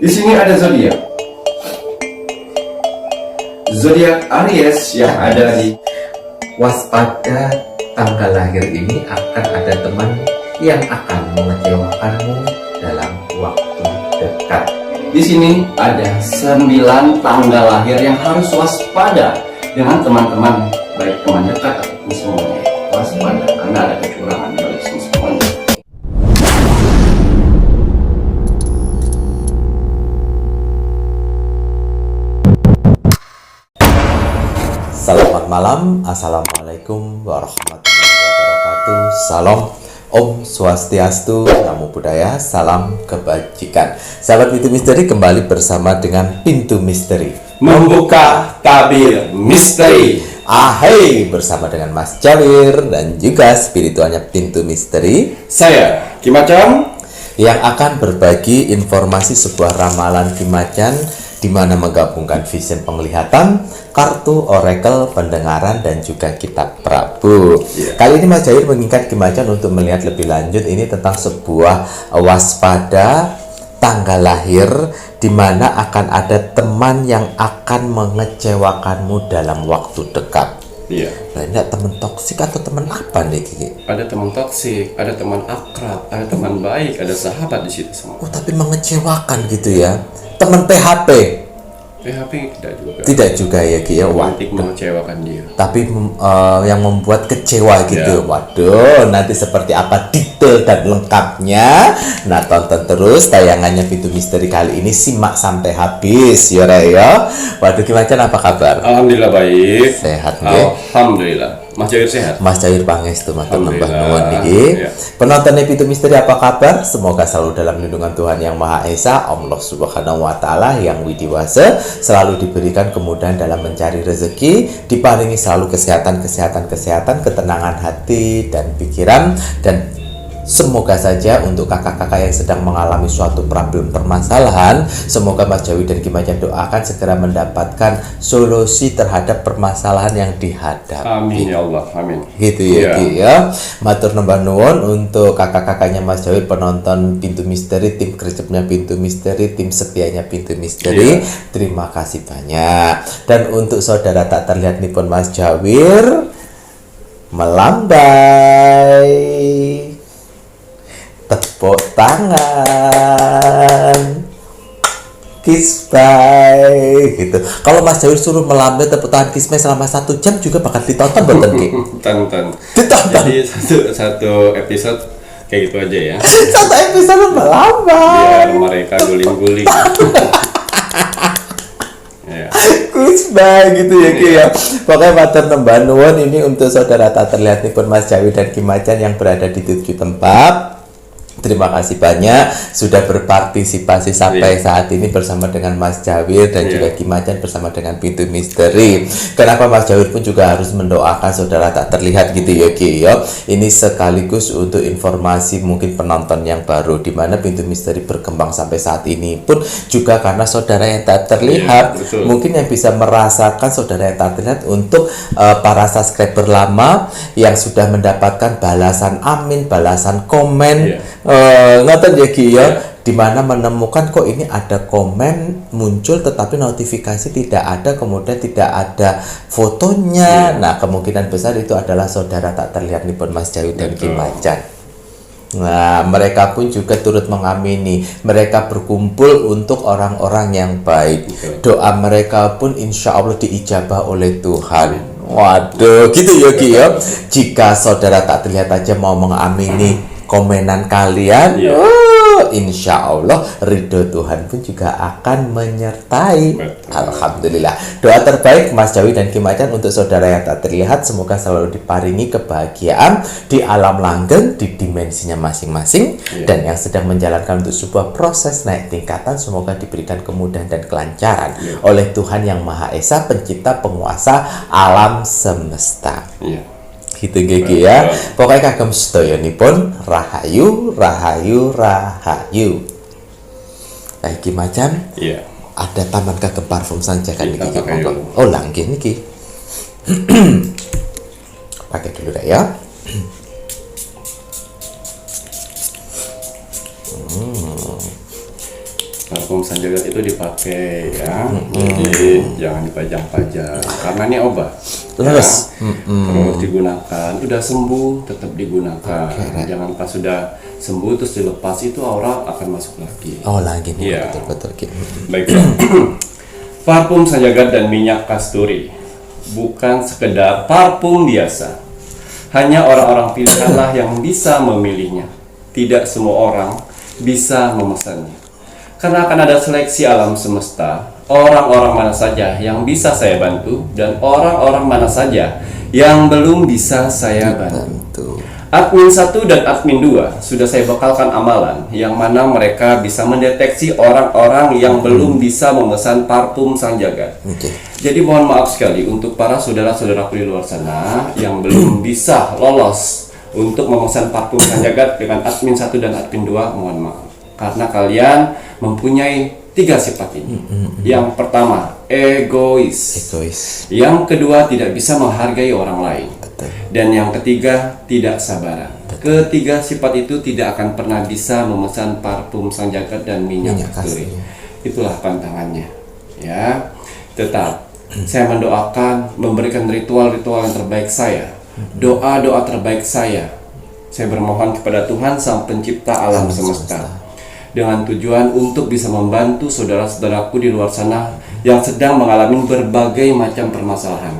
Di sini ada zodiak. Zodiak Aries yang ada di Waspada, tanggal lahir ini akan ada teman yang akan mengecewakanmu dalam waktu dekat. Di sini ada 9 tanggal lahir yang harus waspada dengan teman-teman, baik teman dekat ataupun semuanya. Waspada karena ada kecurangan dari semuanya. Selamat malam, assalamualaikum warahmatullahi wabarakatuh. Salam, Om Swastiastu, Namo Buddhaya, salam kebajikan. Sahabat Pintu Misteri, kembali bersama dengan Pintu Misteri Membuka tabir misteri. Ahai, bersama dengan Mas Jawir dan juga spiritualnya Pintu Misteri, Saya Kimacam yang akan berbagi informasi sebuah ramalan Kimacan di mana menggabungkan vision penglihatan, kartu oracle, pendengaran, dan juga kitab Prabu. Kali ini Mas Jair mengingat Kimacan untuk melihat lebih lanjut ini tentang sebuah waspada tanggal lahir di mana akan ada teman yang akan mengecewakanmu dalam waktu dekat. Iya. Nah, ini teman toksik atau teman apa nih, Kiki? Ada teman toksik, ada teman akrab, ada teman baik, ada sahabat di situ semua. Oh, tapi mengecewakan gitu ya. Teman PHP. PHP tidak juga. Tidak juga ya, Ki ya. Romantik mengecewakan dia. Tapi yang membuat kecewa gitu. Ya. Waduh, nanti seperti apa detail dan lengkapnya? Nah, tonton terus tayangannya Pintu Misteri kali ini, simak sampai habis ya, Raya. Waduh, gimana, apa kabar? Alhamdulillah baik. Sehat nggih? Alhamdulillah. Mas Jawir sehat. Mas Cair Pangestu matur nambah Alhamdulillah. nuwun niki. Ya. Penonton Pintu Misteri apa kabar? Semoga selalu dalam lindungan Tuhan Yang Maha Esa, Allah Subhanahu wa taala yang widiwasa, selalu diberikan kemudahan dalam mencari rezeki, diparingi selalu kesehatan, ketenangan hati dan pikiran, dan semoga saja untuk kakak-kakak yang sedang mengalami suatu problem permasalahan, semoga Mas Jawi dan Kimacan doakan segera mendapatkan solusi terhadap permasalahan yang dihadapi. Amin ya Allah. Amin. Gitu ya, Ki ya. Matur nambah nuwun untuk kakak-kakaknya Mas Jawi, penonton Pintu Misteri, tim kreatifnya Pintu Misteri, tim setianya Pintu Misteri. Terima kasih banyak. Dan untuk saudara tak terlihat nipun Mas Jawir melambai. Tepuk tangan, kiss bye gitu. Kalau Mas Jawir suruh melambai tepuk tangan kiss bye selama 1 jam juga bakal ditonton betul Ki? Tonton. Ditonton. Jadi satu episode kayak gitu aja ya. Satu episode melambai. Biar mereka guling-guling. Ya. Kiss bye gitu ya Ki ya. Pokoknya matur nembah nuwun ini untuk saudara tak terlihat pun Mas Jawi dan Kimacan yang berada di 7 tempat. Terima kasih banyak sudah berpartisipasi sampai saat ini bersama dengan Mas Jawir dan juga Kimacan bersama dengan Pintu Misteri. Kenapa Mas Jawir pun juga harus mendoakan saudara tak terlihat gitu ya Ki ya. Ini sekaligus untuk informasi mungkin penonton yang baru, di mana Pintu Misteri berkembang sampai saat ini pun juga karena saudara yang tak terlihat. Mungkin yang bisa merasakan saudara yang tak terlihat untuk para subscriber lama yang sudah mendapatkan balasan amin, balasan komen. Ngoten ya Ki ya, dimana menemukan kok ini ada komen muncul tetapi notifikasi tidak ada, kemudian tidak ada fotonya. Nah, kemungkinan besar itu adalah saudara tak terlihat nipun Mas Jawi dan Kimacan. Nah, mereka pun juga turut mengamini. Mereka berkumpul untuk orang-orang yang baik. Doa mereka pun insya Allah diijabah oleh Tuhan. Waduh, gitu ya Ki ya. Jika saudara tak terlihat aja mau mengamini komenan kalian, insya Allah ridho Tuhan pun juga akan menyertai. Alhamdulillah. Doa terbaik Mas Jawi dan Kimacan untuk saudara yang tak terlihat, semoga selalu diparingi kebahagiaan di alam langgeng, di dimensinya masing-masing, dan yang sedang menjalankan untuk sebuah proses naik tingkatan, semoga diberikan kemudahan dan kelancaran oleh Tuhan Yang Maha Esa, pencipta penguasa alam semesta. Gitu gigi ya. Pokoknya kagem sedayanipun rahayu, rahayu, rahayu. Kayak Kimacan. Iya. Ada taman kagem parfum saja kan Kita niki. pakai dulu. Oh, langgih niki. Pakai dulu dah ya. parfum sanjagat itu dipakai ya, jadi jangan dipajang-pajang karena ini obat. Terus, Terus digunakan, udah sembuh tetap digunakan. Jangan pas sudah sembuh terus dilepas, itu aura akan masuk lagi. Oh lagi nih, Iya. betul. Baiklah. Parfum sanjagat dan minyak kasturi bukan sekedar parfum biasa. Hanya orang-orang pilihanlah yang bisa memilihnya. Tidak semua orang bisa memesannya. Karena akan ada seleksi alam semesta, orang-orang mana saja yang bisa saya bantu dan orang-orang mana saja yang belum bisa saya bantu. Admin 1 dan admin 2 sudah saya bekalkan amalan yang mana mereka bisa mendeteksi orang-orang yang belum bisa memesan parfum sanjagat. Jadi mohon maaf sekali untuk para saudara-saudaraku di luar sana yang belum bisa lolos untuk memesan parfum sanjagat dengan admin 1 dan admin 2, mohon maaf. Karena kalian mempunyai 3 sifat ini. Yang pertama, egois. Yang kedua, tidak bisa menghargai orang lain. Dan yang ketiga, tidak sabaran. Ketiga sifat itu tidak akan pernah bisa memesan parfum sanjagat dan minyak kasturi. Itulah pantangannya. Ya, tetap saya mendoakan, memberikan ritual-ritual yang terbaik saya, doa-doa terbaik saya. Saya bermohon kepada Tuhan Sang Pencipta alam semesta dengan tujuan untuk bisa membantu saudara-saudaraku di luar sana yang sedang mengalami berbagai macam permasalahan.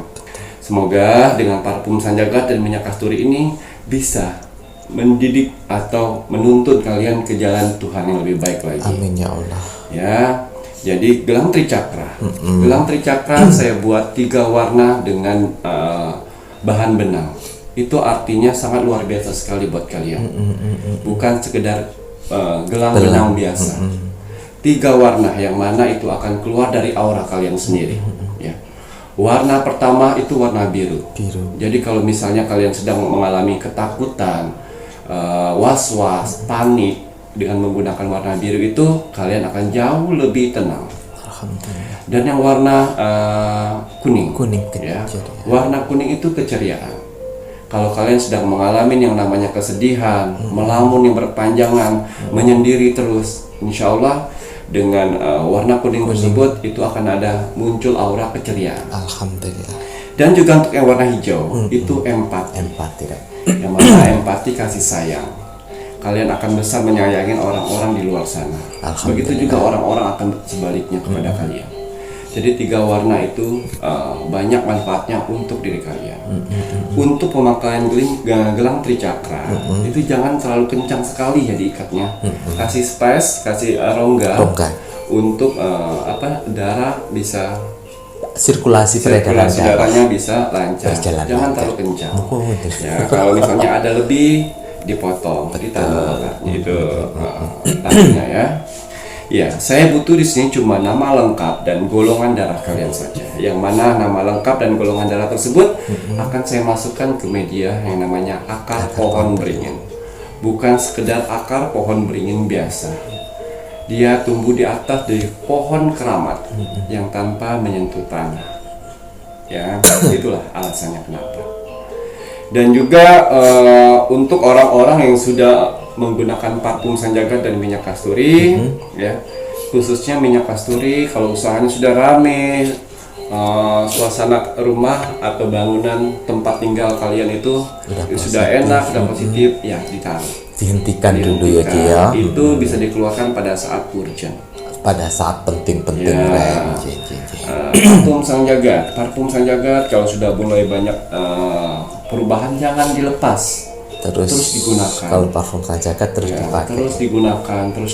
Semoga dengan parfum sanjagat dan minyak kasturi ini bisa mendidik atau menuntun kalian ke jalan Tuhan yang lebih baik lagi. Amin ya Allah. Ya, jadi gelang tricakra. Gelang tricakra saya buat 3 warna dengan bahan benang. Itu artinya sangat luar biasa sekali buat kalian. Bukan sekedar gelang benang biasa. 3 warna yang mana itu akan keluar dari aura kalian sendiri. Ya. Warna pertama itu warna biru. Jadi kalau misalnya kalian sedang mengalami ketakutan, was-was, panik, dengan menggunakan warna biru itu kalian akan jauh lebih tenang. Alhamdulillah. Dan yang warna kuning, ya. Warna kuning itu keceriaan. Kalau kalian sedang mengalami yang namanya kesedihan, melamun yang berpanjangan, menyendiri terus, insya Allah dengan warna kuning tersebut itu akan ada muncul aura keceriaan. Alhamdulillah. Dan juga untuk yang warna hijau itu empati. Yang mana empati kasih sayang. Kalian akan besar menyayangi orang-orang di luar sana. Begitu juga orang-orang akan sebaliknya kepada kalian. Jadi 3 warna itu banyak manfaatnya untuk diri kalian. Untuk pemakaian gelang tricakra itu jangan terlalu kencang sekali ya diikatnya. Kasih space, kasih rongga untuk darah bisa sirkulasi darahnya bisa lancar. Jangan terlalu kencang. Ya, kalau misalnya ada lebih dipotong, ditambah itu tadinya ya. Ya, saya butuh di sini cuma nama lengkap dan golongan darah kalian saja. Yang mana nama lengkap dan golongan darah tersebut akan saya masukkan ke media yang namanya akar pohon beringin. Bukan sekedar akar pohon beringin biasa. Dia tumbuh di atas dari pohon keramat yang tanpa menyentuh tanah. Ya, itulah alasannya kenapa. Dan juga untuk orang-orang yang sudah menggunakan parfum sanjagat dan minyak kasturi, ya, khususnya minyak kasturi, kalau usahanya sudah rame, suasana rumah atau bangunan tempat tinggal kalian itu sudah enak, sudah positif, ya ditaruh. Dihentikan dulu ya Ki ya. Itu bisa dikeluarkan pada saat urgent. Pada saat penting-penting parfum sanjagat kalau sudah mulai banyak perubahan jangan dilepas. Terus digunakan. Kalau parfum sanjagat terus dipakai. Terus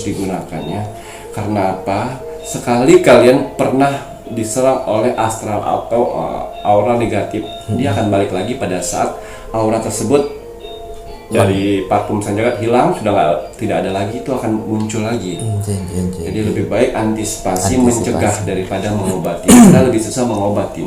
digunakan ya. Karena apa? Sekali kalian pernah diserang oleh astral atau aura negatif, dia akan balik lagi pada saat aura tersebut dari parfum sanjagat hilang, tidak ada lagi, itu akan muncul lagi. Jadi lebih baik antisipasi mencegah daripada mengobati. Karena lebih susah mengobati.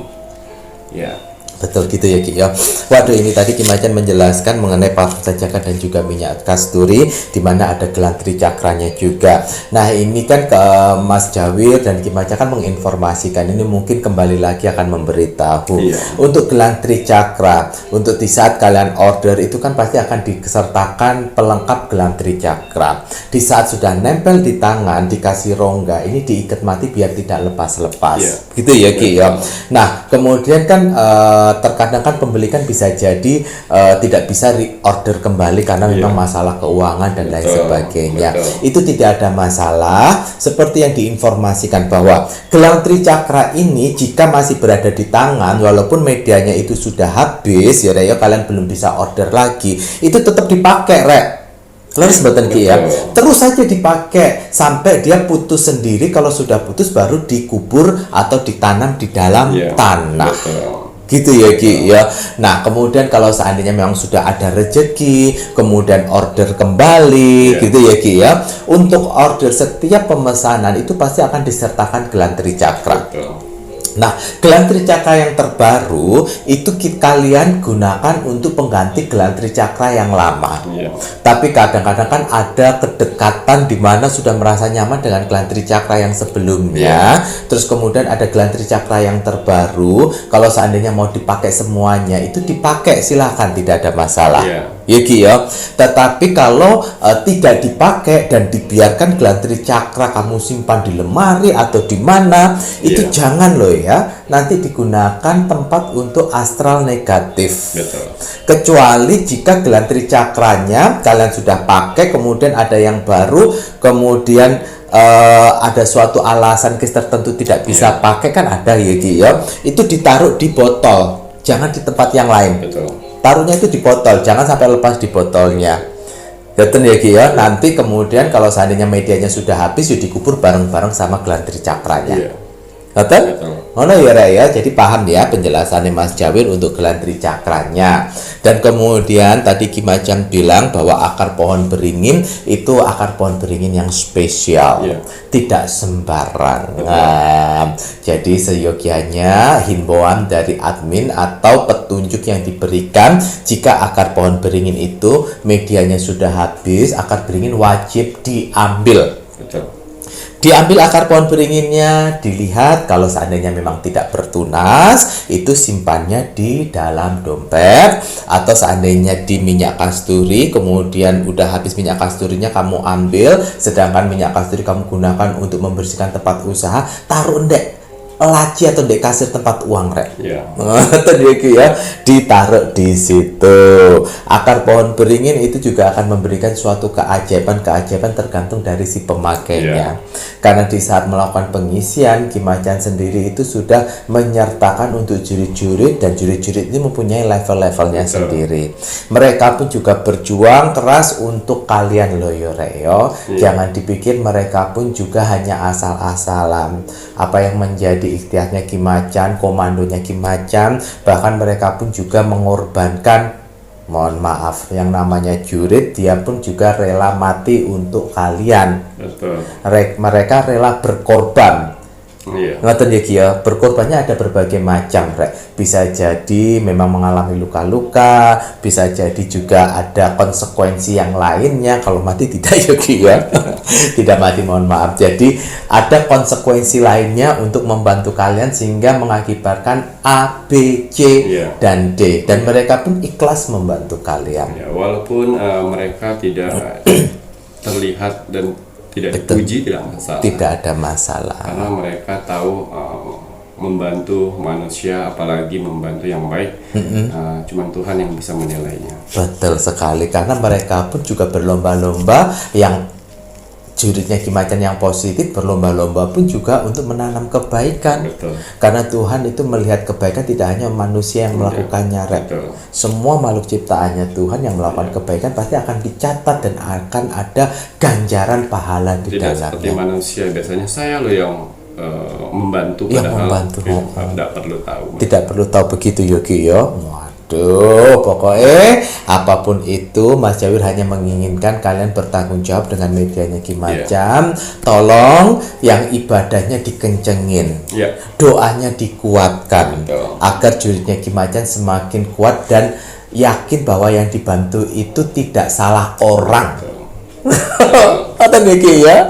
Ya. Betul gitu ya Ki ya. Waduh, ini tadi Ki Macan menjelaskan mengenai parfum sajakan dan juga minyak kasturi, di mana ada gelang tricakranya juga. Nah ini kan ke Mas Jawir dan Ki Macan kan menginformasikan, ini mungkin kembali lagi akan memberitahu. Untuk gelang tricakra, untuk di saat kalian order itu kan pasti akan disertakan pelengkap gelang tricakra. Di saat sudah nempel di tangan, dikasih rongga, ini diikat mati biar tidak lepas-lepas. Gitu ya Ki ya. Nah kemudian kan terkadang kan pembeli kan bisa jadi tidak bisa reorder kembali karena memang masalah keuangan dan lain sebagainya. Itu tidak ada masalah, seperti yang diinformasikan bahwa gelang tricakra ini jika masih berada di tangan walaupun medianya itu sudah habis ya Rek, kalian belum bisa order lagi, itu tetap dipakai Rek. Terus betul Ki ya, terus saja dipakai sampai dia putus sendiri. Kalau sudah putus baru dikubur atau ditanam di dalam tanah. Gitu ya Ki ya. Nah kemudian kalau seandainya memang sudah ada rezeki, kemudian order kembali, gitu ya Ki ya. Untuk order setiap pemesanan itu pasti akan disertakan gelang tricakra. Nah, gelang tricakra yang terbaru itu kalian gunakan untuk pengganti gelang tricakra yang lama. Tapi kadang-kadang kan ada kedekatan di mana sudah merasa nyaman dengan gelang tricakra yang sebelumnya. Terus kemudian ada gelang tricakra yang terbaru. Kalau seandainya mau dipakai semuanya, itu dipakai, silahkan, tidak ada masalah. Ya Ki ya. Tetapi kalau tidak dipakai dan dibiarkan gelang tricakra kamu simpan di lemari atau di mana, itu jangan loh ya. Nanti digunakan tempat untuk astral negatif. Kecuali jika gelang tricakranya kalian sudah pakai, kemudian ada yang baru, kemudian ada suatu alasan tertentu tidak bisa pakai, kan ada ya Ki ya. Itu ditaruh di botol, jangan di tempat yang lain. Taruhnya itu di botol, jangan sampai lepas di botolnya. Betul ya Ki ya. Nanti kemudian kalau seandainya medianya sudah habis, ya dikubur bareng-bareng sama gelang tricakranya. Betul? Oh ya Rek ya. Jadi paham ya penjelasannya Mas Jawir untuk gelang tricakranya. Dan kemudian tadi Ki Macan bilang bahwa akar pohon beringin itu akar pohon beringin yang spesial, tidak sembarangan. Jadi seyogianya himbauan dari admin atau petunjuk yang diberikan, jika akar pohon beringin itu medianya sudah habis, akar beringin wajib diambil. Diambil akar pohon beringinnya, dilihat kalau seandainya memang tidak bertunas, itu simpannya di dalam dompet, atau seandainya di minyak kasturi, kemudian udah habis minyak kasturinya kamu ambil, sedangkan minyak kasturi kamu gunakan untuk membersihkan tempat usaha, taruh ndek laci atau ndek kasir tempat uang Rek. Ya, ditaruh di situ. Akar pohon beringin itu juga akan memberikan suatu keajaiban tergantung dari si pemakainya. Karena di saat melakukan pengisian, Ki Macan sendiri itu sudah menyertakan untuk jurit-jurit, dan jurit-jurit ini mempunyai level-levelnya sendiri. Mereka pun juga berjuang keras untuk kalian loh yo Rek yo. Jangan dipikir mereka pun juga hanya asal-asalan. Apa yang menjadi ikhtiarnya Ki Macan, komandonya Ki Macan, bahkan mereka pun juga mengorbankan, mohon maaf, yang namanya jurit, dia pun juga rela mati untuk kalian. Mereka rela berkorban. Ngoten ya Ki ya. Berkorbannya ada berbagai macam Rek. Bisa jadi memang mengalami luka-luka, bisa jadi juga ada konsekuensi yang lainnya. Kalau mati tidak ya Ki ya. Tidak mati, mohon maaf. Jadi ada konsekuensi lainnya untuk membantu kalian sehingga mengakibatkan A, B, C, dan D. Dan mereka pun ikhlas membantu kalian. Walaupun mereka tidak terlihat dan tidak dipuji, tidak masalah. Tidak ada masalah. Karena mereka tahu membantu manusia, apalagi membantu yang baik, cuman Tuhan yang bisa menilainya. Betul sekali, karena mereka pun juga berlomba-lomba, yang juritnya Ki Macan yang positif berlomba-lomba pun juga untuk menanam kebaikan. Karena Tuhan itu melihat kebaikan tidak hanya manusia yang melakukannya Rek. Semua makhluk ciptaannya Tuhan yang melakukan kebaikan pasti akan dicatat dan akan ada ganjaran pahala di dalamnya. Tidak seperti manusia, biasanya saya loh yang membantu, yang padahal membantu. Tidak perlu tahu. Tidak perlu tahu begitu Yogi yo. Waduh, pokoknya apapun itu Mas Jawir hanya menginginkan kalian bertanggung jawab dengan medianya Ki Macam. Tolong yang ibadahnya dikencengin, Iya. doanya dikuatkan, Betul. agar juridnya Ki Macam semakin kuat dan yakin bahwa yang dibantu itu tidak salah orang. Atau ya.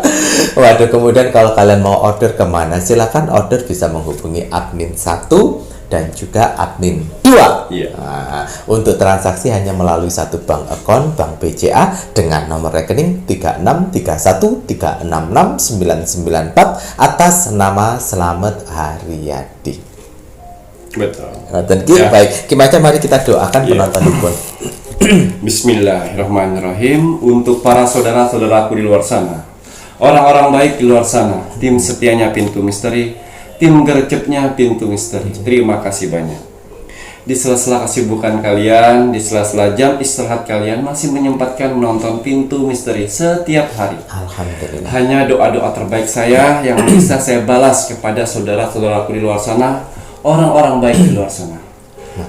Waduh, kemudian kalau kalian mau order kemana, silakan order, bisa menghubungi admin 1 dan juga admin 2. Iya. Nah, untuk transaksi hanya melalui satu bank account, Bank BCA dengan nomor rekening 3631366994 atas nama Slamet Haryadi. Betul. Ya. Baik, Ki Macam, mari kita doakan penonton pun. Bismillahirrahmanirrahim. Untuk para saudara-saudaraku di luar sana, orang-orang baik di luar sana, tim setianya Pintu Misteri, tim gercepnya Pintu Misteri, terima kasih banyak. Di sela-sela kesibukan kalian, di sela-sela jam istirahat kalian masih menyempatkan menonton Pintu Misteri setiap hari. Alhamdulillah. Hanya doa-doa terbaik saya yang bisa saya balas kepada saudara-saudaraku di luar sana, orang-orang baik di luar sana.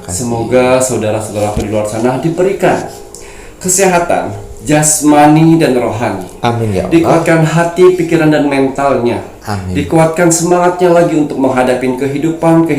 Semoga saudara-saudaraku di luar sana diberikan kesehatan jasmani dan rohani. Amin ya Allah. Dikuatkan hati, pikiran dan mentalnya. Amin. Dikuatkan semangatnya lagi untuk menghadapi kehidupan ke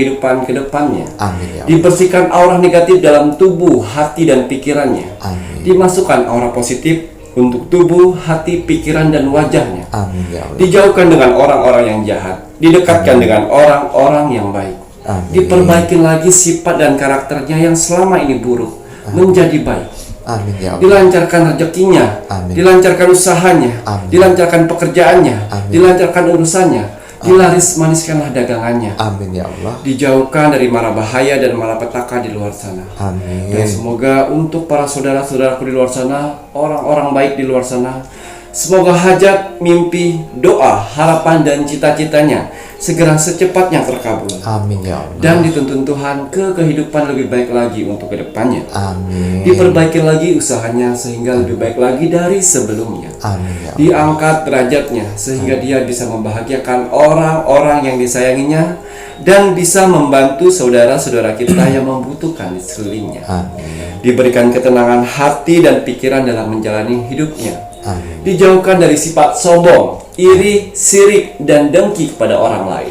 depannya. Amin ya Allah. Dibersihkan aura negatif dalam tubuh, hati dan pikirannya. Amin. Dimasukkan aura positif untuk tubuh, hati, pikiran dan wajahnya. Amin ya Allah. Dijauhkan dengan orang-orang yang jahat, didekatkan dengan orang-orang yang baik. Amin. Diperbaikin lagi sifat dan karakternya yang selama ini buruk menjadi baik. Amin ya Allah. Dilancarkan rezekinya, Amin. dilancarkan usahanya, Amin. dilancarkan pekerjaannya, Amin. dilancarkan urusannya, dilaris maniskanlah dagangannya. Amin ya Allah. Dijauhkan dari mara bahaya dan malapetaka di luar sana. Amin. Dan semoga untuk para saudara-saudaraku di luar sana, orang-orang baik di luar sana, semoga hajat, mimpi, doa, harapan dan cita-citanya segera secepatnya terkabul. Amin ya Allah. Dan dituntun Tuhan ke kehidupan lebih baik lagi untuk kedepannya. Amin. Diperbaiki lagi usahanya sehingga lebih baik lagi dari sebelumnya. Amin ya Allah. Diangkat derajatnya sehingga dia bisa membahagiakan orang-orang yang disayanginya dan bisa membantu saudara-saudara kita yang membutuhkan di sekelilingnya. Amin. Diberikan ketenangan hati dan pikiran dalam menjalani hidupnya. Amin. Dijauhkan dari sifat sombong, iri, sirik, dan dengki kepada orang lain.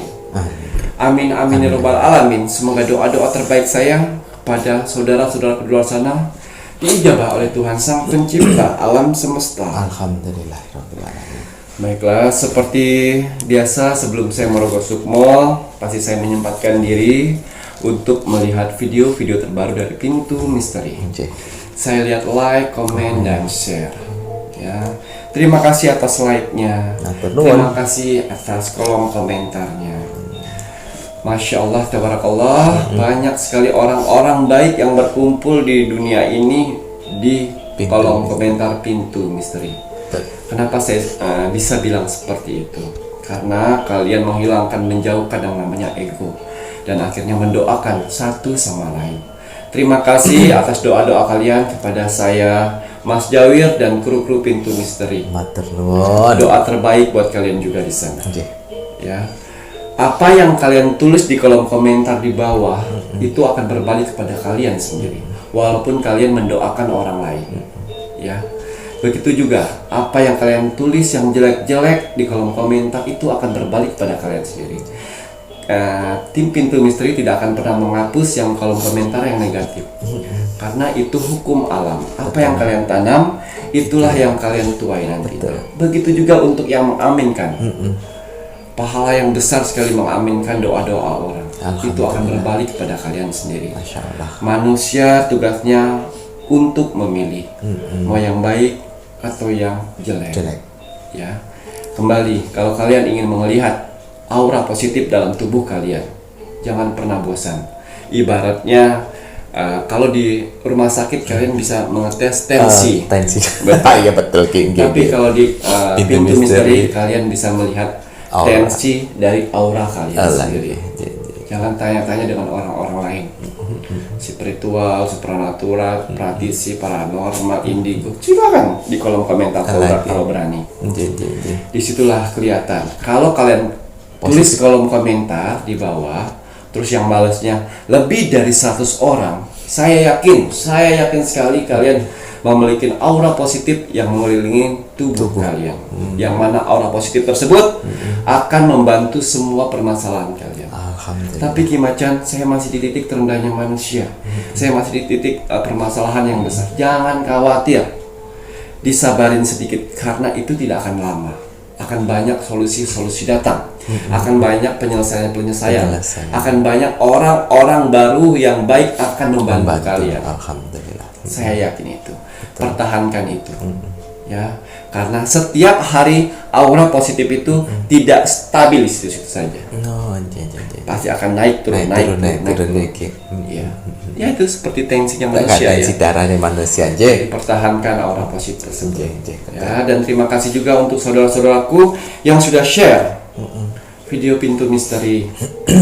Amin, amin, ya rabbal alamin. Semoga doa-doa terbaik saya kepada saudara-saudara di luar sana diijabah oleh Tuhan Sang Pencipta alam semesta. Alhamdulillah rabbil alamin. Baiklah, seperti biasa sebelum saya merogoh sukmo, pasti saya menyempatkan diri untuk melihat video-video terbaru dari Pintu Misteri. Oke. Saya lihat like, komen, dan share. Ya, terima kasih atas like-nya. Terima kasih atas kolom komentarnya. Masya Allah, tabarakallah, banyak sekali orang-orang baik yang berkumpul di dunia ini di kolom komentar Pintu Misteri. Kenapa saya bisa bilang seperti itu? Karena kalian menghilangkan, menjauhkan yang namanya ego dan akhirnya mendoakan satu sama lain. Terima kasih atas doa-doa kalian kepada saya, Mas Jawir dan kru-kru Pintu Misteri. Matur nuwun. Doa terbaik buat kalian juga di sana. Oke. Ya. Apa yang kalian tulis di kolom komentar di bawah itu akan berbalik kepada kalian sendiri, walaupun kalian mendoakan orang lain. Ya. Begitu juga apa yang kalian tulis yang jelek-jelek di kolom komentar itu akan berbalik kepada kalian sendiri. Tim Pintu Misteri tidak akan pernah menghapus yang kolom komentar yang negatif, karena itu hukum alam. Apa yang kalian tanam, itulah yang kalian tuai nanti. Begitu juga untuk yang mengaminkan. Pahala yang besar sekali mengaminkan doa-doa orang. Itu akan berbalik kepada kalian sendiri. Masya Allah. Manusia tugasnya untuk memilih mau yang baik atau yang jelek. Ya. Kembali, kalau kalian ingin melihat aura positif dalam tubuh kalian, jangan pernah bosan. Ibaratnya kalau di rumah sakit kalian bisa mengetes tensi. Tensi. Betul. Iya betul, King. Tapi kalau di Pintu Misteri kalian bisa melihat tensi dari aura kalian sendiri. Jangan tanya-tanya dengan orang-orang lain. Spiritual, supranatural, praktisi, paranormal, indigo. Silakan di kolom komentar kalau berani. Disitulah kelihatan. Kalau kalian tulis kolom komentar di bawah, terus yang balasnya lebih dari 100 orang, Saya yakin sekali kalian memiliki aura positif yang mengelilingi tubuh kalian. Yang mana aura positif tersebut akan membantu semua permasalahan kalian. Alhamdulillah. Tapi Ki Macan, saya masih di titik terendahnya manusia. Saya masih di titik permasalahan yang besar. Jangan khawatir. Disabarin sedikit karena itu tidak akan lama. Akan banyak solusi-solusi datang. Akan banyak penyelesaian. Akan banyak orang-orang baru yang baik akan membantu kalian. Alhamdulillah. Saya yakin itu. Pertahankan itu. Ya, karena setiap hari aura positif itu tidak stabil di situ-situ saja. Pasti akan naik turun. Ya. Ya itu seperti tensinya manusia ya. Tensi darahnya manusia aja. Pertahankan aura positif tersebut. Ya, dan terima kasih juga untuk saudara-saudaraku yang sudah share video pintu misteri.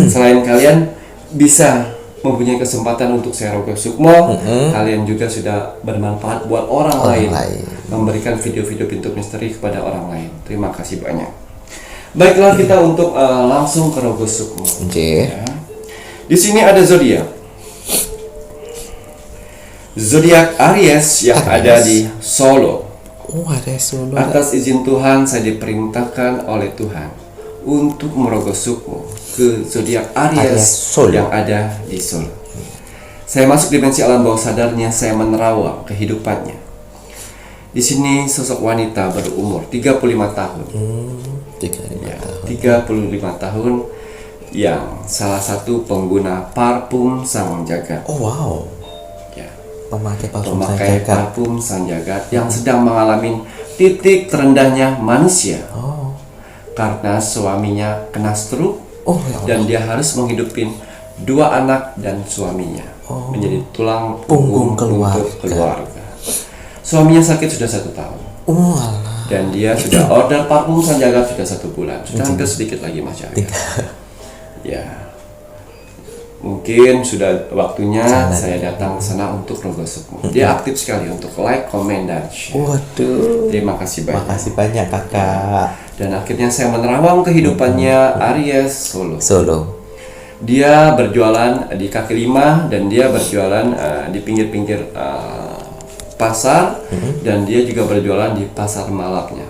Selain kalian bisa mempunyai kesempatan untuk share Rogo Sukmo, kalian juga sudah bermanfaat buat orang lain. Memberikan video-video pintu misteri kepada orang lain. Terima kasih banyak. Baiklah kita untuk langsung ke Rogo Sukmo. Ya. Di sini ada zodiak. Zodiak Aries yang ada di Solo. Solo. Atas izin Tuhan saya diperintahkan oleh Tuhan untuk merogoh sukmo ke zodiak Aries yang ada di Solo. Saya masuk dimensi alam bawah sadarnya, saya menerawang kehidupannya. Di sini sosok wanita berumur 35 tahun. 35 tahun yang salah satu pengguna parfum Sang Jagat. Pemakai parfum Sang Jagat yang sedang mengalami titik terendahnya manusia. Karena suaminya kena stroke dan dia harus menghidupin 2 anak dan suaminya menjadi tulang punggung untuk keluarga. Suaminya sakit sudah 1 tahun. Dan dia sudah order parfum Sang Jagat sudah 1 bulan. Sudah hampir sedikit lagi Mas Cahaya. Ya. Mungkin sudah waktunya saya datang ke sana untuk Rogo Sukmo. Dia aktif sekali untuk like, comment, dan share. Terima kasih banyak. Makasih banyak kakak. Dan akhirnya saya menerawang kehidupannya Aries Solo. Dia berjualan di kaki lima dan dia berjualan di pinggir-pinggir pasar dan dia juga berjualan di pasar Malaknya.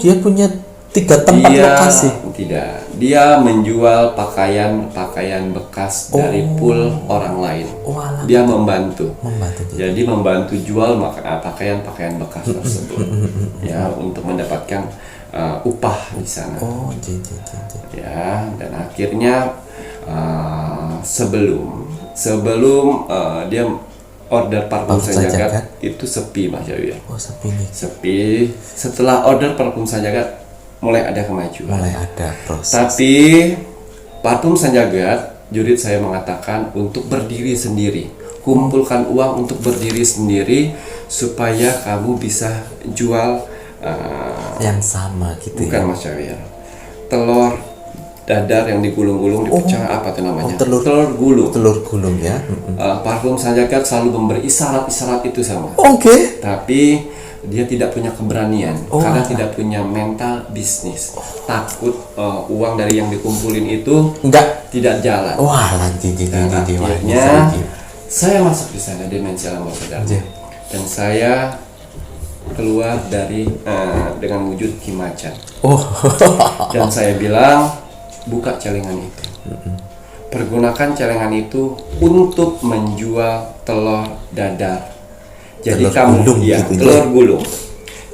Dia punya 3 tempat lokasi. Tidak, dia menjual pakaian bekas dari pool orang lain. Dia membantu. Jadi membantu jual pakaian bekas tersebut. Ya, untuk mendapatkan upah di sana. Ya, dan akhirnya sebelum dia order parfum Sang Jagat itu sepi Mas Jawi. Sepi. Setelah order parfum Sang Jagat mulai ada kemajuan. Proses. Tapi parfum Sang Jagat, jurid saya mengatakan untuk berdiri sendiri. Kumpulkan uang untuk berdiri sendiri supaya kamu bisa jual yang sama gitu. Bukan Mas Cahaya. Telur dadar yang digulung-gulung dipecah apa tuh namanya? Telur gulung ya. Parfum Sang Jagat selalu memberi isyarat-isyarat itu sama. Tapi dia tidak punya keberanian karena tidak punya mental bisnis. Takut uang dari yang dikumpulin itu tidak jalan. Akhirnya saya masuk di sana dimensi alam bawah sadar. Dan saya keluar dari dengan wujud Ki Macan. Dan saya bilang, buka celengan itu. Pergunakan celengan itu untuk menjual telur dadar. Jadi kamu telur gulung.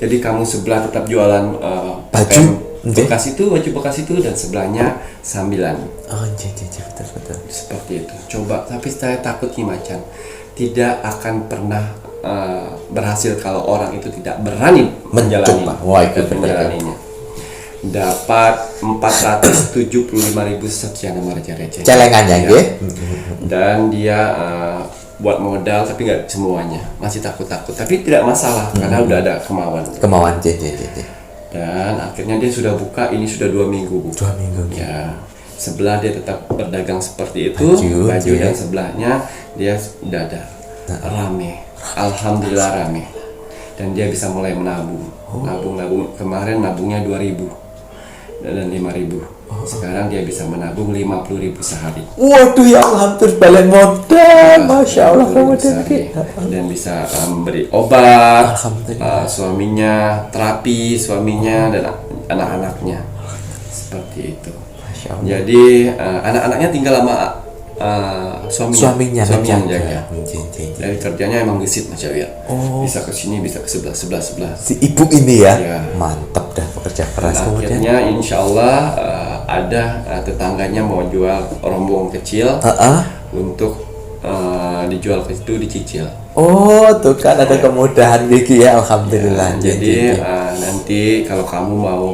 Jadi kamu sebelah tetap jualan baju bekas itu dan sebelahnya sambilan. Betul. Seperti itu. Coba, tapi saya takut Ki Macan tidak akan pernah berhasil kalau orang itu tidak berani menjalaninya. Dapat 475.000 sekian nomor receh. Celengannya ya. Dan dia buat modal tapi nggak semuanya, masih takut tapi tidak masalah karena udah ada kemauan. Dan akhirnya dia sudah buka, ini sudah 2 minggu. Ya, sebelah dia tetap berdagang seperti itu, baju dan sebelahnya dia udah ada rame. Alhamdulillah rame. Dan dia bisa mulai menabung. Nabung kemarin nabungnya 2.000. dan 5.000. Sekarang dia bisa menabung 50.000 sehari. Waduh ya hampir balik modal, masya Allah kemudian Dan bisa memberi obat Alhamdulillah. suaminya, terapi suaminya dan anak-anaknya seperti itu. Masya Allah. Jadi anak-anaknya tinggal sama suaminya yang jaga. Dari kerjanya emang gesit Mas Syawir. Bisa ke sini, bisa ke sebelah. Si ibu ini ya, Iya. mantap dah pekerja keras Nah, kemudian. akhirnya insya Allah ada tetangganya mau jual rombong kecil untuk dijual ke situ, dicicil. Oh tuh kan ada kemudahan Vicky ya, alhamdulillah. Jadi nanti kalau kamu mau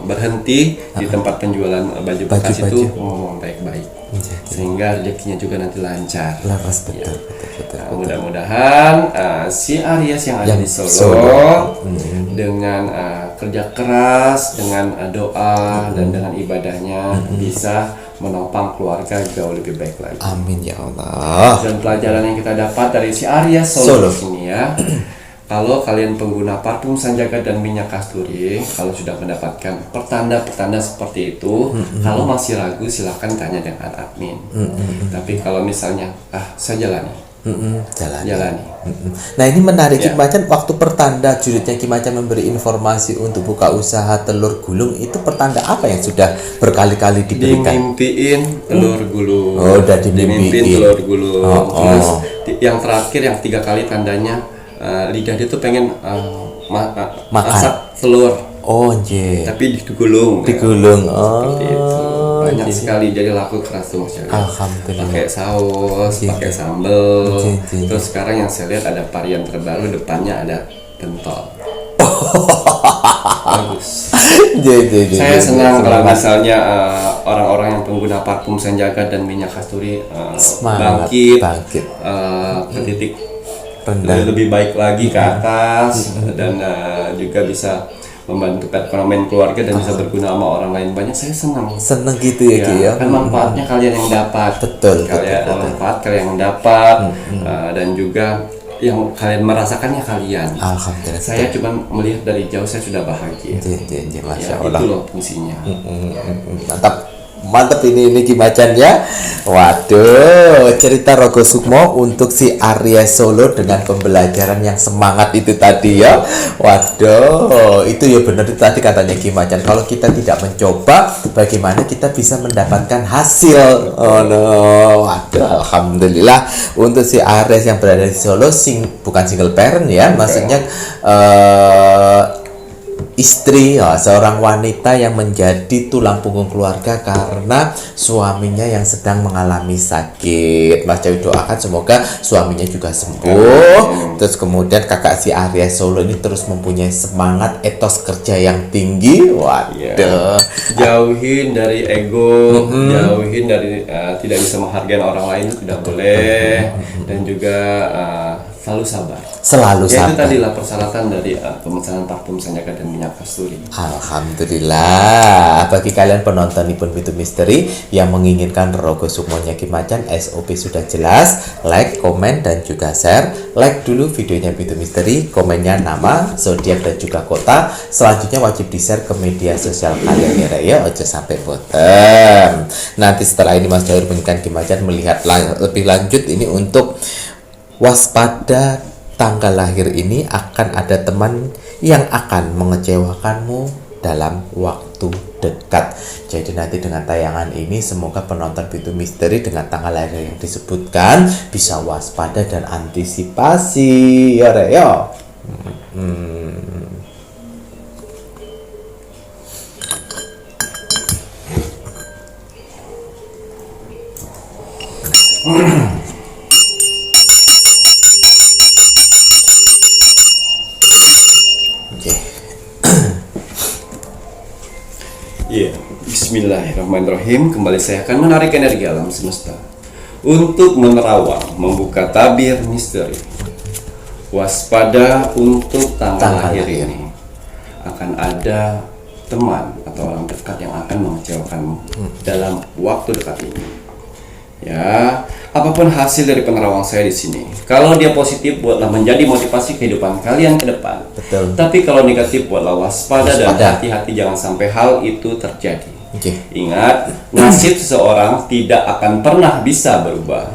berhenti di tempat penjualan baju bekas itu ngomong baik-baik, sehingga rezekinya juga nanti lancar. Laras betul. Nah, mudah-mudahan si Aries yang ada di Solo dengan kerja keras, dengan doa dan dengan ibadahnya bisa menopang keluarga jauh lebih baik lagi. Amin ya Allah. Dan pelajaran yang kita dapat dari si Aries Solo ini ya, kalau kalian pengguna parfum Sanjaga dan minyak kasturi, kalau sudah mendapatkan pertanda-pertanda seperti itu, kalau masih ragu silahkan tanya dengan admin. Tapi kalau misalnya saya jalani. Nah ini menarik Kimacan, waktu pertanda jurutnya Kimacan memberi informasi untuk buka usaha telur gulung, itu pertanda apa yang sudah berkali-kali diberikan? Dimimpiin telur gulung. Oh, udah dimimpiin telur gulung. Terus yang terakhir yang 3 kali tandanya lidah dia tuh pengen masak telur. Oh je. Tapi digulung. Digulung. Seperti itu. Banyak sekali, jadi laku keras tuh Mas Syawir. Alhamdulillah. Pakai saus, pakai sambal. Terus sekarang yang saya lihat ada varian terbaru, depannya ada pentol. Bagus. Saya senang kalau misalnya orang-orang yang pengguna parfum Sanjaga dan minyak kasturi bangkit. Ke titik lebih baik lagi ke atas dan juga bisa membantu perekonomian keluarga dan bisa berguna sama orang lain banyak. Saya senang gitu ya Ki ya. Kan manfaatnya kalian yang dapat, manfaat kalian yang dapat dan juga yang kalian merasakannya kalian. Alhamdulillah. Saya cuma melihat dari jauh, saya sudah bahagia. Masya Allah. Itu loh fungsinya. Mantap ini Kimacan ya. Waduh, cerita Rogo Sukmo untuk si Aries Solo dengan pembelajaran yang semangat itu tadi ya. Waduh, itu ya benar tadi katanya Kimacan. Kalau kita tidak mencoba, bagaimana kita bisa mendapatkan hasil? Oh no, waduh, alhamdulillah untuk si Aries yang berada di Solo, bukan single parent ya, maksudnya istri, seorang wanita yang menjadi tulang punggung keluarga karena suaminya yang sedang mengalami sakit. Mas Jawi doakan semoga suaminya juga sembuh. Terus kemudian kakak si Aries Solo ini terus mempunyai semangat, etos kerja yang tinggi. Waduh. Jauhin dari ego, jauhin dari tidak bisa menghargai orang lain, itu tidak boleh. Dan juga selalu sabar. Itu tadilah persyaratan dari pemesanan parfum Sanjaga dan minyak kasturi. Alhamdulillah. Bagi kalian penonton Nippon Beauty Mystery yang menginginkan Rogo Sukmonya Kimacan, SOP sudah jelas. Like, komen, dan juga share. Like dulu videonya Beauty Mystery, komennya nama, zodiak, dan juga kota. Selanjutnya wajib di-share ke media sosial kalian ya, ojo sampai boten. Nanti setelah ini Mas Jawir menginginkan Kimacan melihat lebih lanjut ini untuk waspada tanggal lahir ini akan ada teman yang akan mengecewakanmu dalam waktu dekat. Jadi nanti dengan tayangan ini semoga penonton Beauty Mystery dengan tanggal lahir yang disebutkan bisa waspada dan antisipasi ya Reo. Iya, Bismillahirrahmanirrahim. Kembali saya akan menarik energi alam semesta untuk menerawang, membuka tabir misteri. Waspada untuk tanggal lahir ini. Akan ada teman atau orang dekat yang akan mengecewakanmu dalam waktu dekat ini. Ya, apapun hasil dari penerawang saya di sini, kalau dia positif buatlah menjadi motivasi kehidupan kalian ke depan. Betul. Tapi kalau negatif buatlah waspada dan Waspada. hati-hati jangan sampai hal itu terjadi. Oke. Ingat, nasib seseorang tidak akan pernah bisa berubah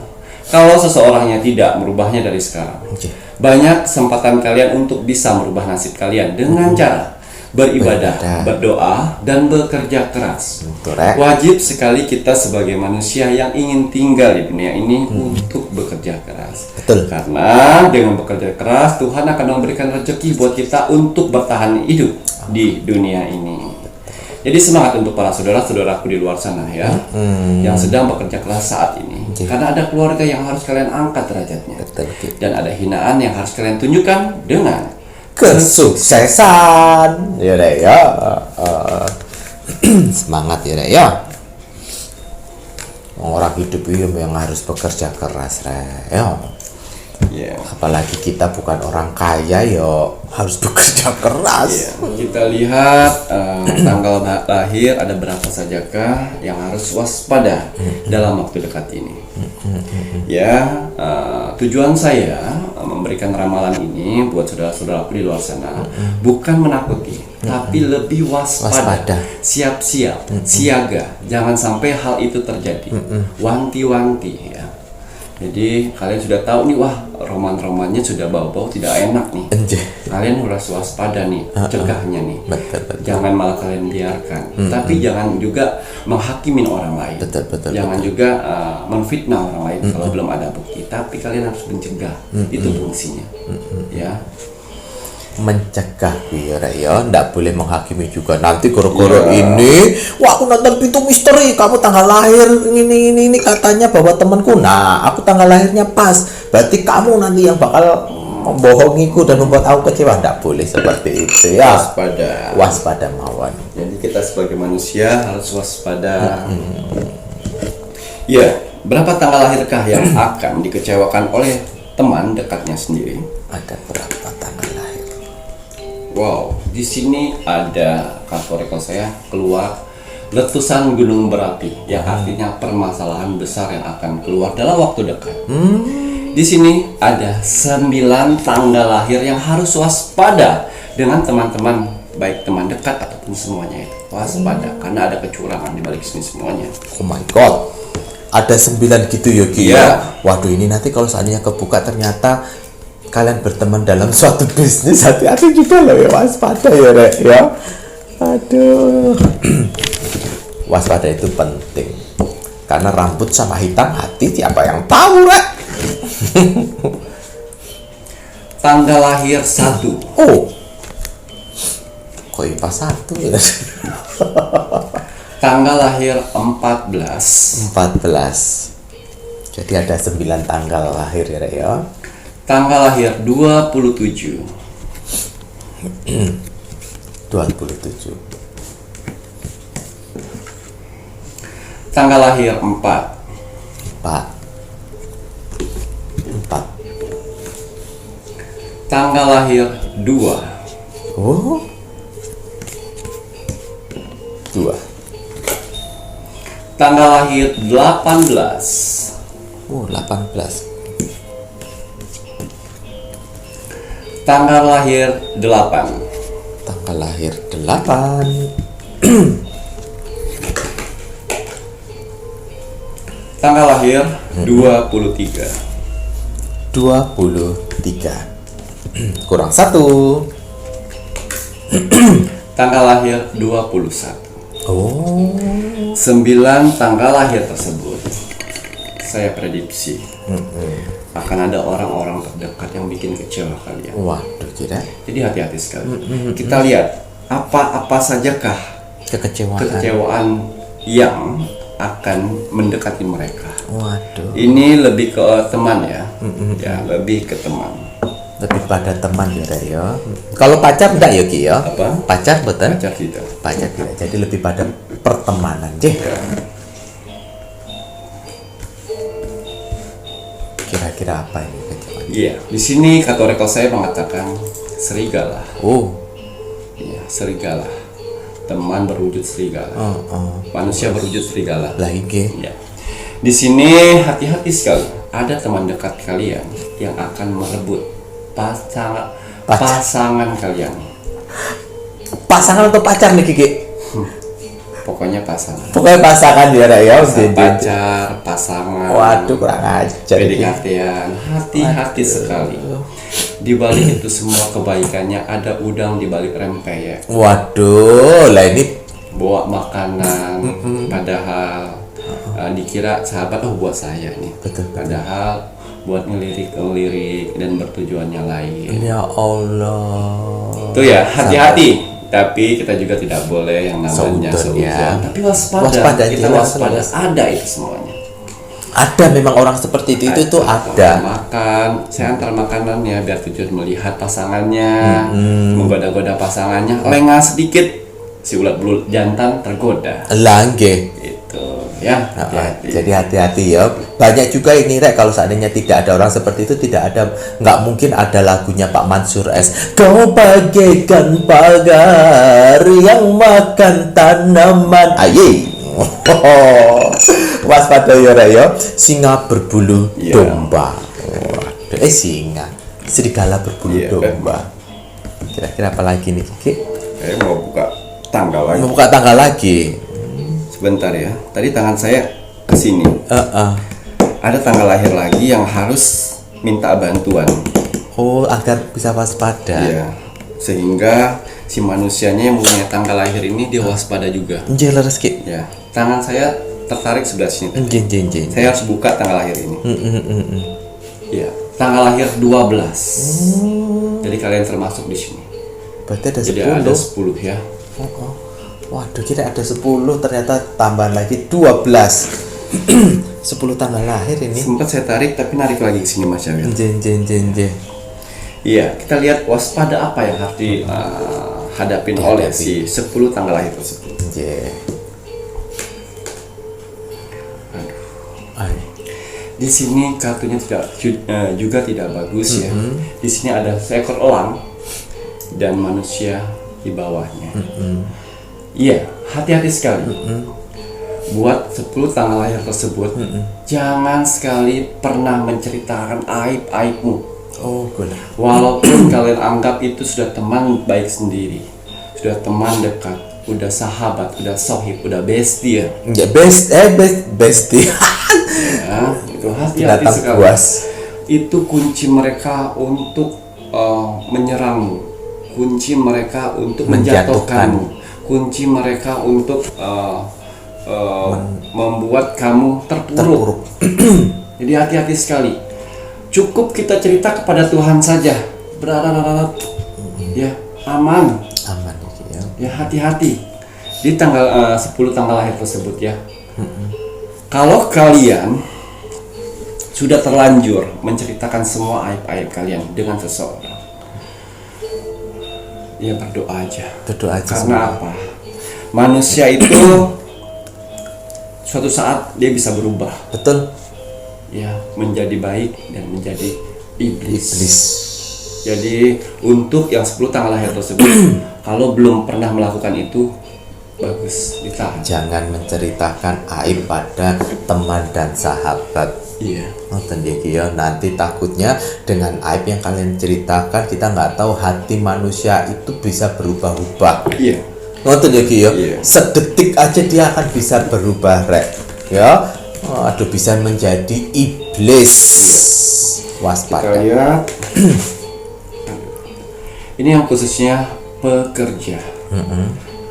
kalau seseorangnya tidak merubahnya dari sekarang. Oke. Banyak kesempatan kalian untuk bisa merubah nasib kalian dengan cara beribadah, berdoa, dan bekerja keras. Correct. Wajib sekali kita sebagai manusia yang ingin tinggal di dunia ini untuk bekerja keras. Betul. Karena dengan bekerja keras, Tuhan akan memberikan rezeki buat kita untuk bertahan hidup di dunia ini. Jadi semangat untuk para saudara-saudaraku di luar sana ya, yang sedang bekerja keras saat ini. Karena ada keluarga yang harus kalian angkat derajatnya. Betul, oke. Dan ada hinaan yang harus kalian tunjukkan dengan Kesuksesan. Ya deh ya. Semangat ya deh ya. Orang hidup itu yang harus bekerja keras ya. ya. Apalagi kita bukan orang kaya yo harus bekerja keras. Ya, kita lihat tanggal lahir ada berapa sajakah yang harus waspada dalam waktu dekat ini. Ya, tujuan saya memberikan ramalan ini buat saudara-saudaraku di luar sana bukan menakuti, tapi lebih waspada. Siap-siap, siaga, jangan sampai hal itu terjadi. Wanti-wanti ya. Jadi kalian sudah tahu nih, wah roman-romannya sudah bau-bau tidak enak nih. Kalian harus waspada nih, cegahnya nih. Betul. Jangan malah kalian biarkan. Tapi jangan juga menghakimin orang lain. Betul. Jangan juga menfitnah orang lain kalau belum ada bukti. Tapi kalian harus mencegah. Itu fungsinya. Ya. Mencegah biar ya, ndak boleh menghakimi juga. Nanti goro-goro ini, wah aku nonton Pintu Misteri, kamu tanggal lahir ini katanya bahwa temanku. Nah, aku tanggal lahirnya pas. Berarti kamu nanti yang bakal membohongiku dan membuat aku kecewa. Ndak boleh seperti itu ya. Waspada mawon. Jadi kita sebagai manusia harus waspada. Ya, berapa tanggal lahirkah yang akan dikecewakan oleh teman dekatnya sendiri? Ada berapa tanggal lahir? Wow, di sini ada kartu saya keluar letusan gunung berapi, yang artinya permasalahan besar yang akan keluar dalam waktu dekat. Di sini ada 9 tanggal lahir yang harus waspada dengan teman-teman, baik teman dekat ataupun semuanya itu. Waspada, karena ada kecurangan di balik sini semuanya. Oh my god, ada 9 gitu ya Ki ya. Waduh, ini nanti kalau seandainya kebuka ternyata kalian berteman dalam suatu bisnis, hati-hati juga loh ya, waspada ya Rek ya. Aduh. Waspada itu penting. Karena rambut sama hitam hati siapa yang tahu Rek. Tanggal lahir 1. Oh. Kok IPA 1 ya? Tanggal lahir 14. 14. Jadi ada 9 tanggal lahir ya Rek ya. Tanggal lahir 27. 27. Tanggal lahir 4. 4. Tanggal lahir 2. Oh. 2. Tanggal lahir 18. Oh, 18. Tanggal lahir 8. Tanggal lahir 8. Tanggal lahir 23. 23. Kurang 1. Tanggal lahir 21. Oh. 9 tanggal lahir tersebut saya prediksi akan ada orang-orang terdekat yang bikin kecewa kalian. Waduh, kira Jadi hati-hati sekali. Kita lihat apa sajakah kekecewaan yang akan mendekati mereka. Waduh. Ini lebih ke teman ya. Ya, lebih ke teman. Lebih pada teman ya Rek ya. Kalau pacar enggak ya Ki ya? Apa? Pacar betul? Pacar tidak. Pacar tidak. Jadi lebih pada pertemanan, Jeh. Ya. Kira-kira apa ini kecewaan? Iya, di sini katoreko saya mengatakan serigala. Oh. Iya, serigala. Teman berwujud serigala. Oh. Manusia berwujud serigala. Lah iki. Ya. Di sini hati-hati sekali. Ada teman dekat kalian yang akan merebut pasangan kalian. Pasangan atau pacar nih Kiki? Pokoknya pasangan. Pokoknya pasangan ya Rek ya. Pacar, pasangan. Waduh kurang ajar. PDKT-an. Hati-hati sekali. Di balik itu semua kebaikannya ada udang di balik rempeyek. Waduh, lah ini Bawa makanan, padahal dikira sahabat buat saya nih. Betul. Padahal buat ngelirik dan bertujuannya lain. ya Allah. Itu ya, hati-hati. Tapi kita juga tidak boleh yang namanya Seudon, ya. seudon. Tapi waspada. Waspada, Kita jelas, waspada. jelas. Ada itu semuanya. Ada memang orang seperti itu tuh ada. Makan, saya antar makanannya biar tujuan melihat pasangannya, menggoda-goda pasangannya, lengah sedikit, si ulat bulu jantan tergoda. Langge. Itu ya. Hati-hati. Jadi hati-hati ya. Banyak juga ini Rek, kalau seandainya tidak ada orang seperti itu, nggak mungkin ada lagunya Pak Mansur S. Kau bagaikan pagar yang makan tanaman. Aye. Waspada ya Rek ya. Singa berbulu Iya. domba. Waduh, singa. Serigala berbulu Iya, domba. Kira-kira apa lagi nih Kiki? Saya mau buka tanggal lagi. Mau buka tanggal lagi. Sebentar ya. Tadi tangan saya ke sini. Ada tanggal lahir lagi yang harus minta bantuan. Oh, agar bisa waspada. Ya. Sehingga si manusianya yang punya tanggal lahir ini dia waspada juga. Nggih leres Ki. Ya. Tangan saya tertarik sebelah sini. Nggih. Saya harus buka tanggal lahir ini. Ya. Tanggal lahir 12. Jadi kalian termasuk di sini. Berarti ada 10. Jadi ada 10 ya. Waduh, kira ada 10, ternyata tambahan lagi 12. 10 tanggal lahir ini. Sempat saya tarik tapi narik lagi ke sini Mas Syawil. Nggih. Iya, kita lihat waspada apa yang harus dihadapin oleh si 10 tanggal lahir tersebut. Nggih. Aduh. Di sini kartunya juga tidak bagus ya. Di sini ada seekor elang dan manusia di bawahnya. Iya, hati-hati sekali. Buat 10 tanggal lahir tersebut, jangan sekali pernah menceritakan aib-aibmu. Oh, benar. Walaupun kalian anggap itu sudah teman baik sendiri, sudah teman dekat, udah sahabat, udah sohib, udah bestie ya. Ya bestie. Ya, itu hati-hati Binatang sekali. buas. Itu kunci mereka untuk menyerangmu, kunci mereka untuk menjatuhkanmu, kunci mereka untuk membuat kamu terpuruk. Jadi hati-hati sekali. Cukup kita cerita kepada Tuhan saja, berharap ya aman. Aman ya. Ya hati-hati di tanggal 10 tanggal lahir tersebut ya. Kalau kalian sudah terlanjur menceritakan semua aib-aib kalian dengan seseorang, ya berdoa aja. Berdoa aja. Karena apa? Manusia itu suatu saat dia bisa berubah, Betul. ya menjadi baik dan menjadi iblis. Jadi untuk yang 10 tanggal lahir tersebut, kalau belum pernah melakukan itu, bagus ditahan. Jangan menceritakan aib pada teman dan sahabat. Iya. Nonton ya, nanti takutnya dengan aib yang kalian ceritakan, kita nggak tahu hati manusia itu bisa berubah-ubah. Iya. Nonton ya, Iya. sedetik aja dia akan bisa berubah, Rek. Ya, aduh, bisa menjadi iblis. Kita Waspada. lihat. Ini yang khususnya pekerja.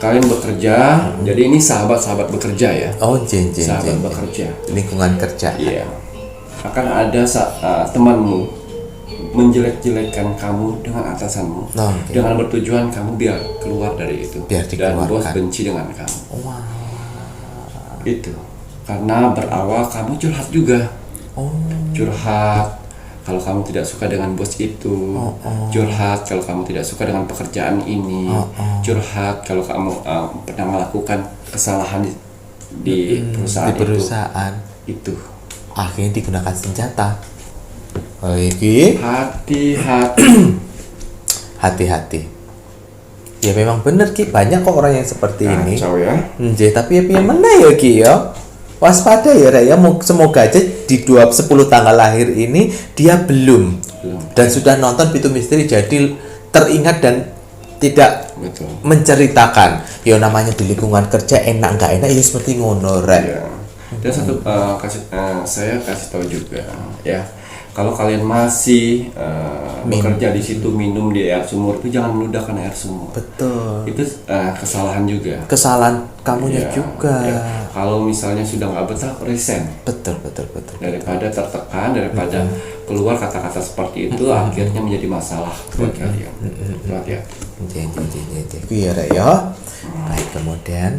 Kalian bekerja, jadi ini sahabat-sahabat bekerja ya. Oh, jen. Sahabat bekerja. Lingkungan kerja. Iya. Akan ada temanmu menjelek-jelekkan kamu dengan atasanmu, Oke. dengan bertujuan kamu biar keluar dari itu, Biar dan bos dikeluarkan. benci dengan kamu. Itu karena berawal kamu curhat juga. Curhat kalau kamu tidak suka dengan bos itu, curhat kalau kamu tidak suka dengan pekerjaan ini, curhat kalau kamu pernah melakukan kesalahan di perusahaan, Di perusahaan. itu. Akhirnya digunakan senjata. Oke. Hati-hati. Ya memang bener Ki, banyak kok orang yang seperti ini. Kacau ya. Nggih, tapi ya piye meneh ya Ki ya. waspada ya Rek ya. Semoga aja di 10 tanggal lahir ini dia belum dan sudah nonton Pitu Misteri jadi teringat dan tidak Betul. menceritakan. Ya namanya di lingkungan kerja enak nggak enak ya seperti ngono Rek. Ya. Dan satu saya kasih tahu juga ya, kalau kalian masih bekerja di situ minum di air sumur itu jangan menudahkan air sumur. Betul. Itu kesalahan juga. Kesalahan kamunya Ya, juga. ya. Kalau misalnya sudah nggak betah, resign. Betul. Daripada tertekan, daripada keluar kata-kata seperti itu, akhirnya menjadi masalah buat kalian. Jadi ya Rek ya. Baik, kemudian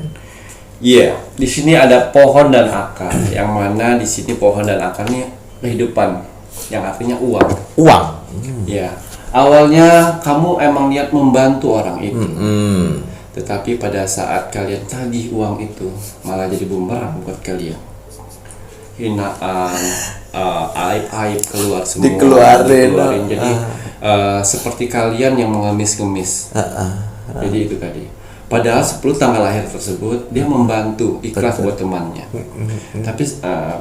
Iya, di sini ada pohon dan akar, yang mana di sini pohon dan akarnya kehidupan, yang artinya uang. uang. Ya, awalnya kamu emang niat membantu orang itu, tetapi pada saat kalian tagih uang itu, malah jadi bumerang buat kalian. Hinaan, aib-aib keluar semua. Dikeluarin. Jadi seperti kalian yang mengemis-ngemis. Jadi itu tadi. Padahal 10 tanggal lahir tersebut dia membantu ikhlas buat temannya. Tapi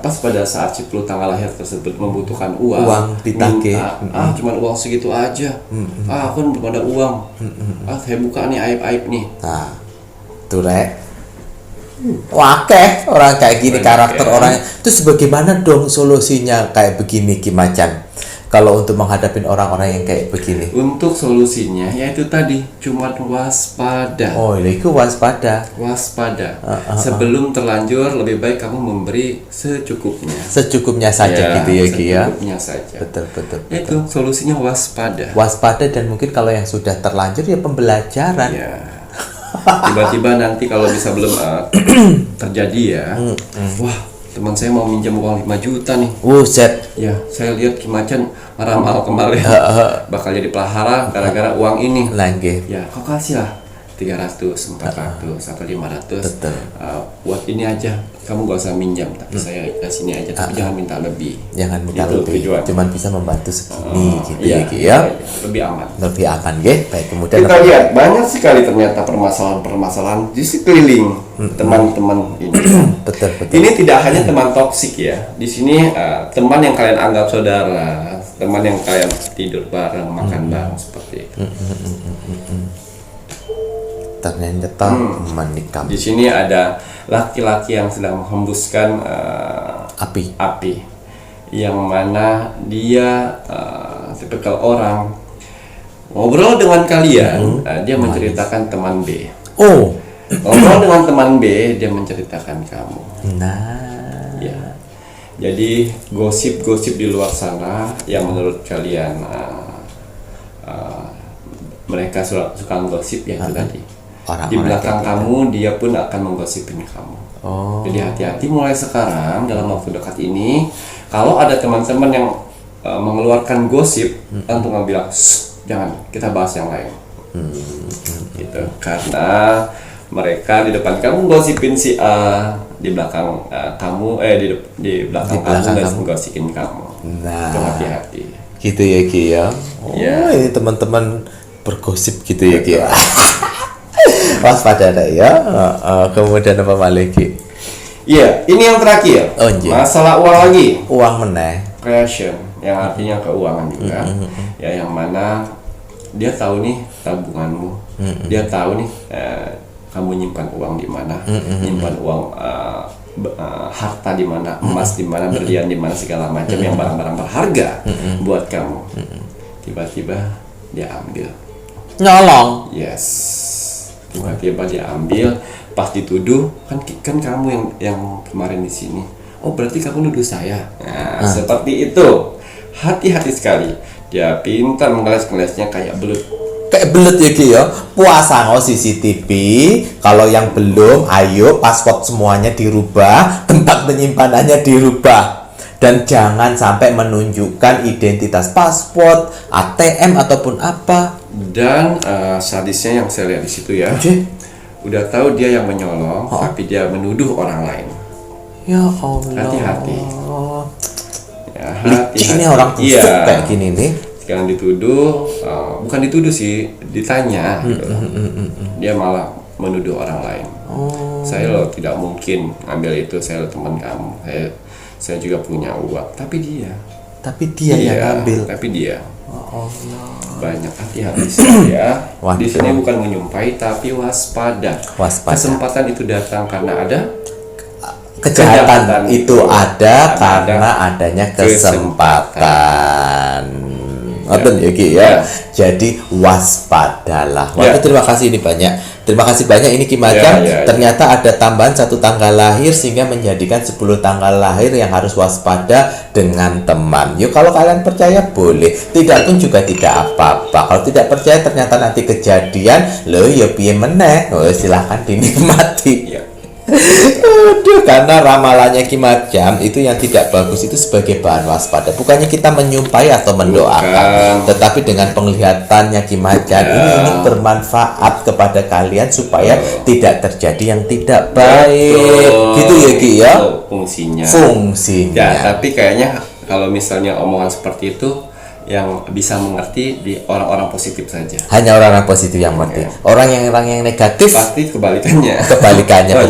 pas pada saat 10 tanggal lahir tersebut membutuhkan uang ditagih. Cuman uang segitu aja. Aku kan belum ada uang. Saya buka nih aib-aib nih. Nah, tuh Rek. Wakeh orang kayak gini karakter orang. Terus bagaimana dong solusinya kayak begini Ki Macan? Kalau untuk menghadapi orang-orang yang kayak begini. Untuk solusinya yaitu tadi cuma waspada. Oh, itu waspada. Waspada. Sebelum terlanjur lebih baik kamu memberi secukupnya. Secukupnya saja gitu ya Ki ya. Secukupnya saja. Betul. Itu solusinya waspada. Waspada dan mungkin kalau yang sudah terlanjur ya pembelajaran. Ya. Tiba-tiba nanti kalau bisa belum terjadi ya. Wah, teman saya mau minjam uang 5 juta nih. Set. Ya, saya lihat Ki Macan ramal kemarin bakal jadi pelahara gara-gara uang ini. Lagi. Ya, kau kasih lah 300, 400 atau 500. Betul. Buat ini aja. Kamu gak usah minjam, tapi saya kasih ini aja. Tapi jangan minta lebih. Jangan minta Itu lebih. tujuan. Cuman bisa membantu segini gitu Iya, ya Ki ya. lebih aman. Lebih aman ya. Baik, kemudian Kita lihat banyak sekali ternyata permasalahan di sekeliling teman-teman ini. betul. Ini tidak hanya teman toksik ya. Di sini teman yang kalian anggap saudara, teman yang kalian tidur bareng, makan bareng seperti itu. Ternyata menikam Di sini ada laki-laki yang sedang menghembuskan api. yang mana dia tipikal orang ngobrol dengan kalian, dia menceritakan teman B. Ngobrol dengan teman B, dia menceritakan kamu. Nah, Ya. Jadi gosip-gosip di luar sana yang menurut kalian mereka suka gosip ya itu tadi. Orang-orang Di belakang kayak kamu dia pun akan menggosipin kamu. Jadi hati-hati mulai sekarang dalam waktu dekat ini. Kalau ada teman-teman yang mengeluarkan gosip, untuk bilang, jangan, kita bahas yang lain. Gitu. Karena mereka di depan kamu gosipin si A, di belakang kamu di belakang kamu menggosipin kamu. Nah, Itu hati-hati. gitu ya Ki ya. Ya. Ini teman-teman bergosip gitu ya Ki ya. Waspada ya. Kemudian apa lagi? Iya, ini yang terakhir. Masalah uang lagi. Uang meneh. Creation, yang artinya keuangan juga. Ya, yang mana dia tahu nih tabunganmu. Dia tahu nih kamu nyimpan uang di mana, nyimpan uang harta di mana, emas di mana, berlian di mana, segala macam yang barang-barang berharga buat kamu. Tiba-tiba dia ambil. Nyolong. Yes. Tiba-tiba dia ambil, pas dituduh kan kamu yang kemarin di sini. Oh, berarti kamu nuduh saya. Nah, seperti itu. Hati-hati sekali. Dia pintar ngeles-ngelesnya kayak belut. Kayak belut ya Ki ya. Puasa CCTV. Kalau yang belum, ayo password semuanya dirubah, tempat penyimpanannya dirubah. Dan jangan sampai menunjukkan identitas password, ATM ataupun apa. Dan sadisnya yang saya lihat di situ ya. Udah tahu dia yang menyolong, tapi dia menuduh orang lain. Ya Allah. Hati-hati. Ya, Licik ini orang busuk kayak gini nih. Sekarang dituduh, bukan dituduh sih, ditanya. Gitu. Dia malah menuduh orang lain. Saya loh tidak mungkin ambil itu, saya loh teman kamu, saya juga punya uang, tapi dia yang ngambil. tapi dia Oh Allah. banyak hati-hati saya. Waduh. Di sini bukan menyumpai tapi waspada. Kesempatan itu datang karena ada kejahatan itu ada karena adanya kesempatan. Ngoten ya Ki ya. Jadi waspadalah. Waduh, terima kasih ini banyak. Terima kasih banyak ini Ki Macam. Ternyata ada tambahan 1 tanggal lahir sehingga menjadikan 10 tanggal lahir yang harus waspada dengan teman. Yuk kalau kalian percaya boleh, tidak pun juga tidak apa-apa. Kalau tidak percaya ternyata nanti kejadian, loh ya piye meneh. Oh, silahkan dinikmati. Aduh, karena ramalannya Ki Macam itu yang tidak bagus itu sebagai bahan waspada. Bukannya kita menyumpai atau mendoakan, tetapi dengan penglihatannya Ki Macam ini bermanfaat kepada kalian supaya tidak terjadi yang tidak baik. Gitu ya Ki ya. Fungsinya. Ya, tapi kayaknya kalau misalnya omongan seperti itu yang bisa mengerti di orang-orang positif saja. Hanya orang-orang positif yang mengerti. Orang yang negatif pasti kebalikannya.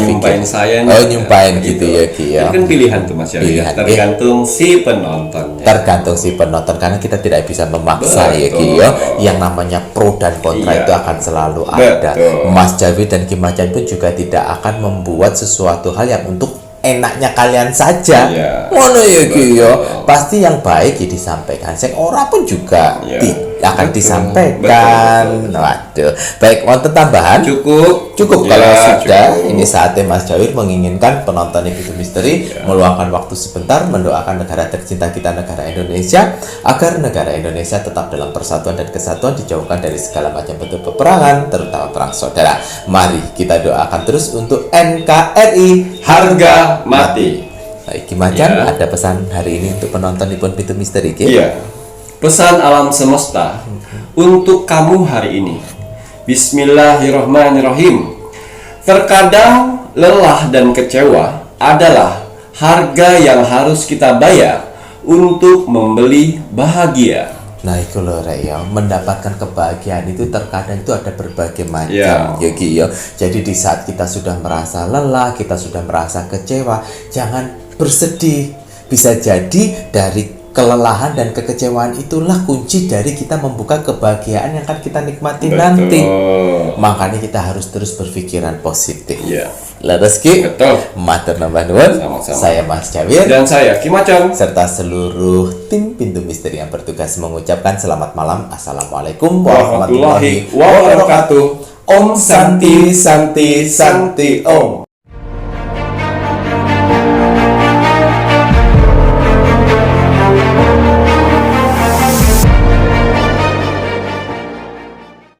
Nyumpain saya. Nyumpain gitu ya Ki ya. Itu kan pilihan tuh Mas Yawi. Tergantung si penonton. Tergantung si penonton karena kita tidak bisa memaksa ya Ki ya. Yang namanya pro dan kontra itu akan selalu ada. Mas Jawi dan Ki Macam pun juga tidak akan membuat sesuatu hal yang untuk enaknya kalian saja. Ngono ya Ki ya. Pasti yang baik ya disampaikan. Sing ora pun juga akan disampaikan. Waduh. Baik, wonten tambahan? Cukup kalau sudah. Ini saatnya Mas Jawir menginginkan penonton Episode Misteri meluangkan waktu sebentar mendoakan negara tercinta kita, negara Indonesia, agar negara Indonesia tetap dalam persatuan dan kesatuan, dijauhkan dari segala macam bentuk peperangan, terutama perang saudara. Mari kita doakan terus untuk NKRI harga mati. Baik, Ki Macam, ada pesan hari ini untuk penonton Episode Misteri Ki? Pesan alam semesta untuk kamu hari ini. Bismillahirrahmanirrahim. Terkadang lelah dan kecewa adalah harga yang harus kita bayar untuk membeli bahagia. Nah itu loh Rek ya, mendapatkan kebahagiaan itu terkadang itu ada berbagai macam ya Ki ya. Jadi di saat kita sudah merasa lelah, kita sudah merasa kecewa, jangan bersedih. Bisa jadi dari kelelahan dan kekecewaan itulah kunci dari kita membuka kebahagiaan yang akan kita nikmati nanti. Makanya kita harus terus berpikiran positif. Leres Ki. Matur nambah nuwun. Saya Mas Jawir dan saya Ki Macam serta seluruh tim Pintu Misteri yang bertugas mengucapkan selamat malam. Assalamualaikum warahmatullahi wabarakatuh. Om Santi Santi Santi Om.